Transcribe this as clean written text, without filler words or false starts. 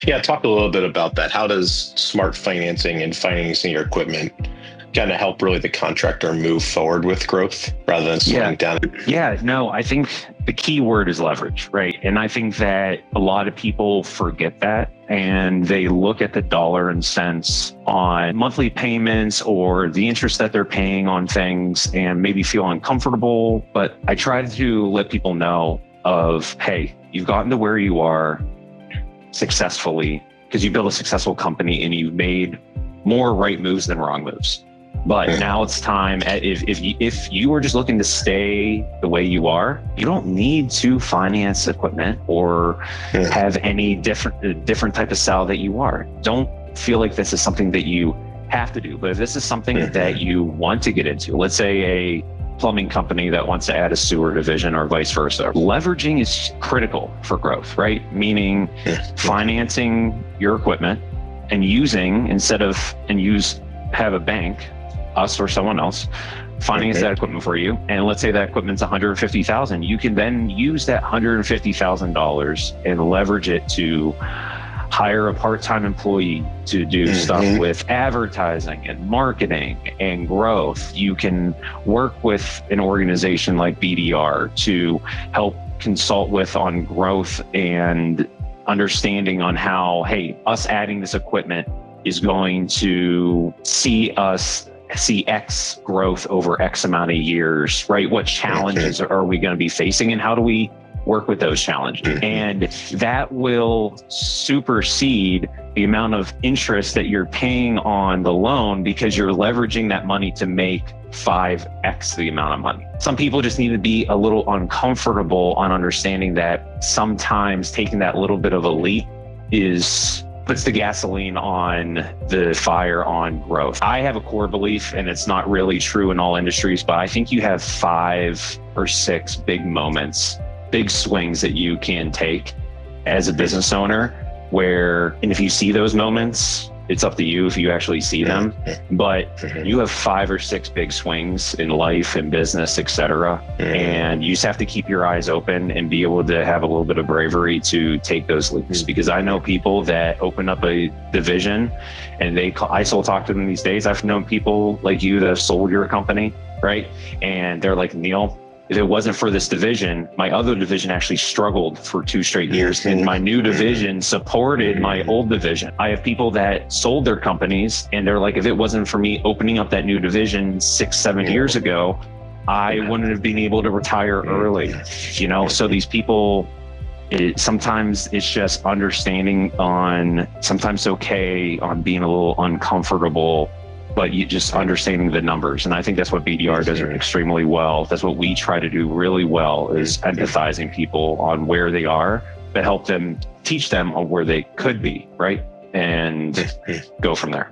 Yeah, talk a little bit about that. How does smart financing and financing your equipment kind of help really the contractor move forward with growth rather than Yeah. slowing down? Yeah, no, I think the key word is leverage, right? And I think that a lot of people forget that and they look at the dollar and cents on monthly payments or the interest that they're paying on things and maybe feel uncomfortable. But I try to let people know of, hey, you've gotten to where you are successfully because you built a successful company and you've made more right moves than wrong moves. But now it's time. If you are just looking to stay the way you are, you don't need to finance equipment or have any different type of style that you are. Don't feel like this is something that you have to do. But if this is something that you want to get into, let's say a plumbing company that wants to add a sewer division or vice versa, leveraging is critical for growth, right? Meaning financing your equipment and have a bank, us or someone else, finance that equipment for you. And let's say that equipment's $150,000. You can then use that $150,000 and leverage it to hire a part-time employee to do stuff with advertising and marketing and growth. You can work with an organization like BDR to help consult with on growth and understanding on how, hey, us adding this equipment is going to see X growth over X amount of years, right? What challenges are we going to be facing and how do we work with those challenges? And that will supersede the amount of interest that you're paying on the loan because you're leveraging that money to make 5X the amount of money. Some people just need to be a little uncomfortable on understanding that sometimes taking that little bit of a leap puts the gasoline on the fire on growth. I have a core belief, and it's not really true in all industries, but I think you have 5 or 6 big moments, big swings that you can take as a business owner and if you see those moments, it's up to you if you actually see them, but you have 5 or 6 big swings in life and business, etc. And you just have to keep your eyes open and be able to have a little bit of bravery to take those leaps. Because I know people that open up a division and I still talk to them these days. I've known people like you that have sold your company, right? And they're like, Neil, if it wasn't for this division, my other division actually struggled for 2 straight years. And my new division supported my old division. I have people that sold their companies and they're like, if it wasn't for me opening up that new division 6, 7 years ago, I wouldn't have been able to retire early. So these people, sometimes it's just understanding on, sometimes okay on being a little uncomfortable, but you just understanding the numbers. And I think that's what BDR does extremely well. That's what we try to do really well, is empathizing people on where they are, but help them, teach them on where they could be, right? And go from there.